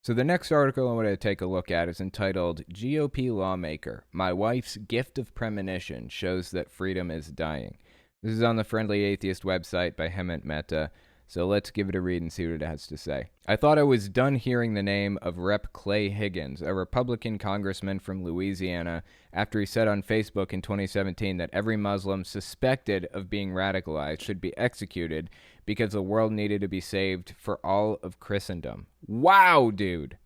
So the next article I want to take a look at is entitled GOP Lawmaker, My Wife's Gift of Premonition Shows That Freedom is Dying. This is on the Friendly Atheist website by Hemant Mehta, so let's give it a read and see what it has to say. I thought I was done hearing the name of Rep. Clay Higgins, a Republican congressman from Louisiana, after he said on Facebook in 2017 that every Muslim suspected of being radicalized should be executed because the world needed to be saved for all of Christendom. Wow, dude.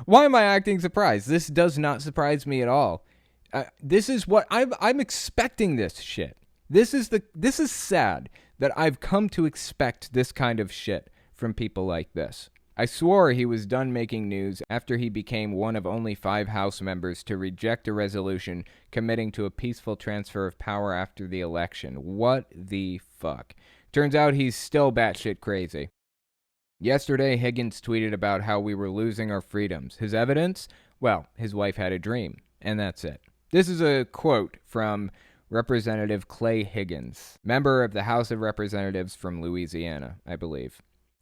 Why am I acting surprised? This does not surprise me at all. This is what I'm expecting this shit. This is sad that I've come to expect this kind of shit from people like this. I swore he was done making news after he became one of only 5 House members to reject a resolution committing to a peaceful transfer of power after the election. What the fuck? Turns out he's still batshit crazy. Yesterday, Higgins tweeted about how we were losing our freedoms. His evidence? Well, his wife had a dream, and that's it. This is a quote from Representative Clay Higgins, member of the House of Representatives from Louisiana, I believe.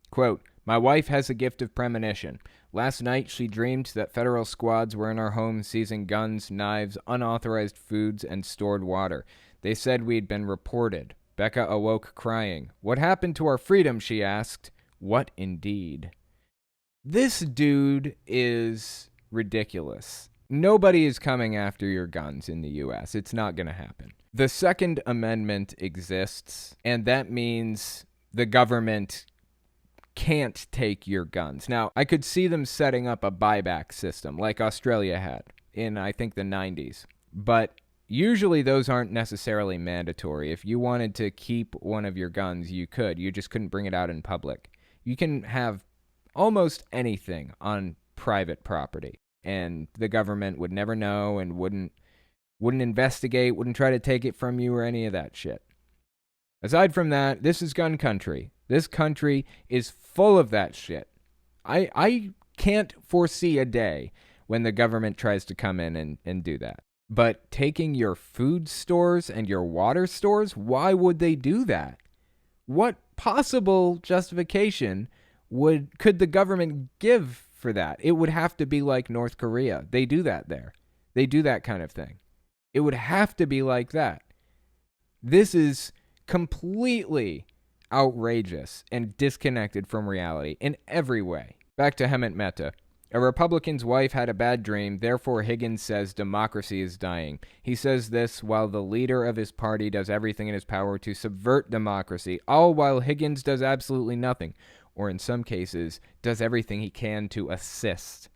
Quote, my wife has a gift of premonition. Last night, she dreamed that federal squads were in our home seizing guns, knives, unauthorized foods, and stored water. They said we'd been reported. Becca awoke crying. What happened to our freedom, she asked. What indeed? This dude is ridiculous. Nobody is coming after your guns in the U.S. It's not going to happen. The Second Amendment exists, and that means the government can't take your guns. Now, I could see them setting up a buyback system like Australia had in, I think, the 90s. But usually those aren't necessarily mandatory. If you wanted to keep one of your guns, you could. You just couldn't bring it out in public. You can have almost anything on private property, and the government would never know and wouldn't investigate, wouldn't try to take it from you or any of that shit. Aside from that, this is gun country. This country is full of that shit. I can't foresee a day when the government tries to come in and do that. But taking your food stores and your water stores, why would they do that? What possible justification could the government give for that? It would have to be like North Korea. They do that there. They do that kind of thing. It would have to be like that. This is completely outrageous and disconnected from reality in every way. Back to Hemant Mehta. A Republican's wife had a bad dream, therefore Higgins says democracy is dying. He says this while the leader of his party does everything in his power to subvert democracy, all while Higgins does absolutely nothing, or in some cases, does everything he can to assist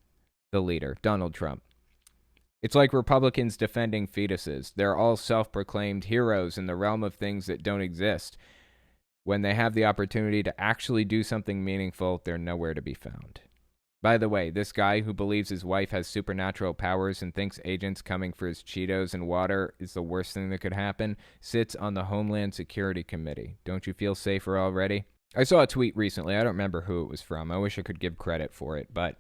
the leader, Donald Trump. It's like Republicans defending fetuses. They're all self-proclaimed heroes in the realm of things that don't exist. When they have the opportunity to actually do something meaningful, they're nowhere to be found. By the way, this guy who believes his wife has supernatural powers and thinks agents coming for his Cheetos and water is the worst thing that could happen sits on the Homeland Security Committee. Don't you feel safer already? I saw a tweet recently. I don't remember who it was from. I wish I could give credit for it, but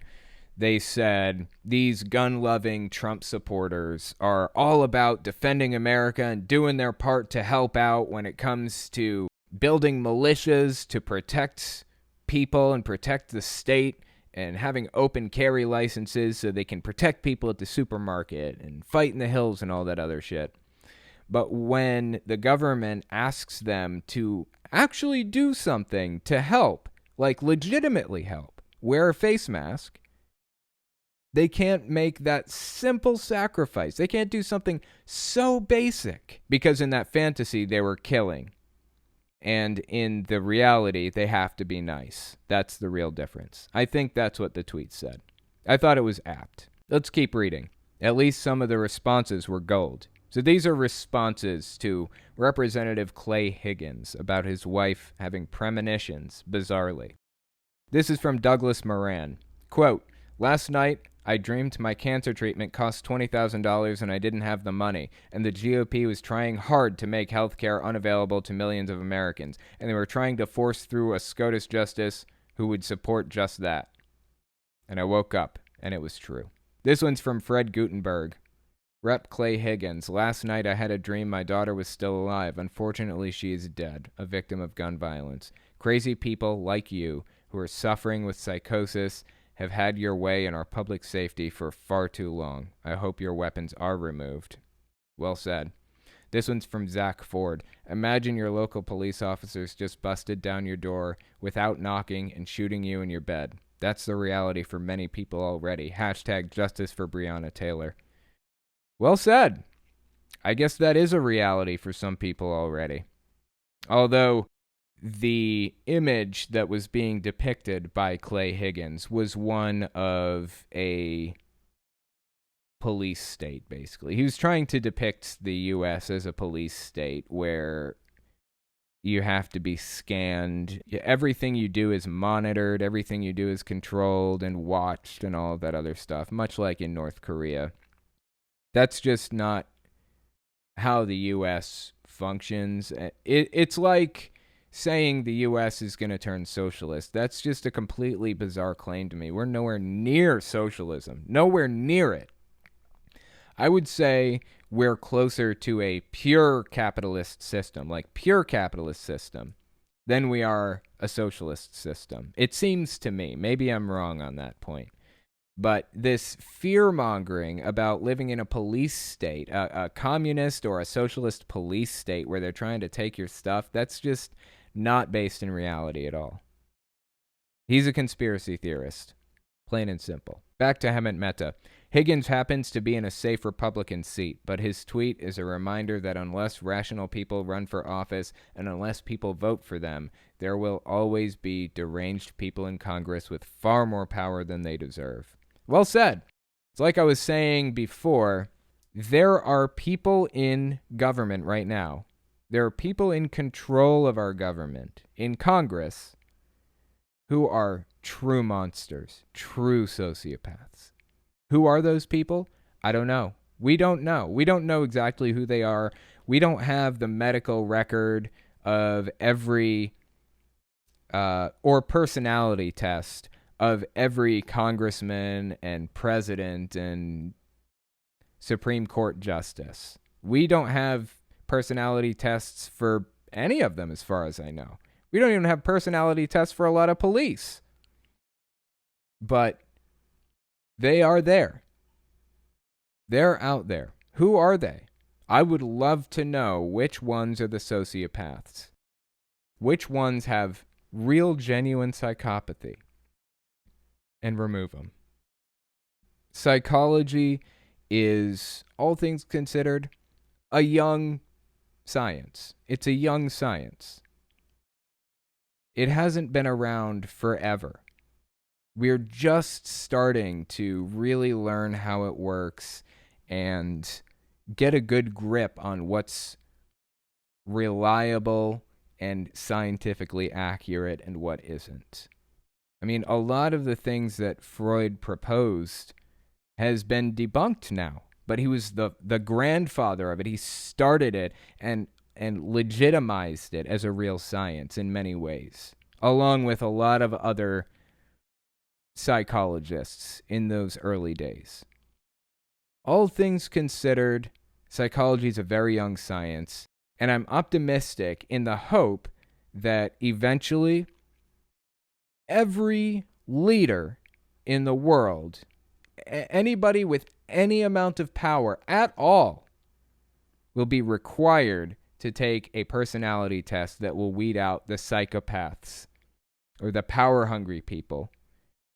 they said these gun-loving Trump supporters are all about defending America and doing their part to help out when it comes to building militias to protect people and protect the state, and having open carry licenses so they can protect people at the supermarket and fight in the hills and all that other shit. But when the government asks them to actually do something to help, like legitimately help, wear a face mask, they can't make that simple sacrifice. They can't do something so basic because in that fantasy they were killing. And in the reality, they have to be nice. That's the real difference. I think that's what the tweet said. I thought it was apt. Let's keep reading. At least some of the responses were gold. So these are responses to Representative Clay Higgins about his wife having premonitions, bizarrely. This is from Douglas Moran. Quote, last night, I dreamed my cancer treatment cost $20,000 and I didn't have the money, and the GOP was trying hard to make health care unavailable to millions of Americans, and they were trying to force through a SCOTUS justice who would support just that. And I woke up, and it was true. This one's from Fred Gutenberg. Rep. Clay Higgins. Last night I had a dream my daughter was still alive. Unfortunately, she is dead, a victim of gun violence. Crazy people like you who are suffering with psychosis have had your way in our public safety for far too long. I hope your weapons are removed. Well said. This one's from Zach Ford. Imagine your local police officers just busted down your door without knocking and shooting you in your bed. That's the reality for many people already. Hashtag justice for Breonna Taylor. Well said. I guess that is a reality for some people already. Although the image that was being depicted by Clay Higgins was one of a police state, basically. He was trying to depict the U.S. as a police state where you have to be scanned. Everything you do is monitored. Everything you do is controlled and watched and all of that other stuff, much like in North Korea. That's just not how the U.S. functions. It's like saying the U.S. is going to turn socialist. That's just a completely bizarre claim to me. We're nowhere near socialism. Nowhere near it. I would say we're closer to a pure capitalist system, like pure capitalist system, than we are a socialist system. It seems to me. Maybe I'm wrong on that point. But this fear-mongering about living in a police state, a communist or a socialist police state where they're trying to take your stuff, that's just not based in reality at all. He's a conspiracy theorist, plain and simple. Back to Hemant Mehta. Higgins happens to be in a safe Republican seat, but his tweet is a reminder that unless rational people run for office and unless people vote for them, there will always be deranged people in Congress with far more power than they deserve. Well said. It's like I was saying before, there are people in government right now. There are people in control of our government, in Congress, who are true monsters, true sociopaths. Who are those people? I don't know. We don't know. We don't know exactly who they are. We don't have the medical record of every or personality test of every congressman and president and Supreme Court justice. We don't have personality tests for any of them as far as I know. We don't even have personality tests for a lot of police. But they are there. They're out there. Who are they? I would love to know which ones are the sociopaths. Which ones have real, genuine psychopathy. And remove them. Psychology is, all things considered, a young science. It's a young science. It hasn't been around forever. We're just starting to really learn how it works and get a good grip on what's reliable and scientifically accurate and what isn't. I mean, a lot of the things that Freud proposed has been debunked now, but he was the grandfather of it. He started it and legitimized it as a real science in many ways, along with a lot of other psychologists in those early days. All things considered, psychology is a very young science, and I'm optimistic in the hope that eventually every leader in the world, anybody with any amount of power at all, will be required to take a personality test that will weed out the psychopaths or the power-hungry people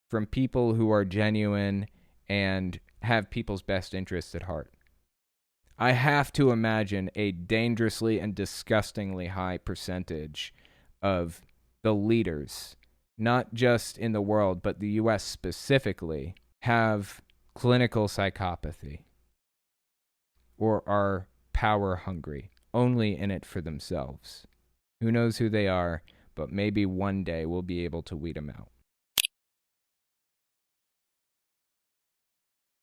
from people who are genuine and have people's best interests at heart. I have to imagine a dangerously and disgustingly high percentage of the leaders, not just in the world, but the U.S. specifically, have clinical psychopathy or are power hungry, only in it for themselves. Who knows who they are, but maybe one day we'll be able to weed them out.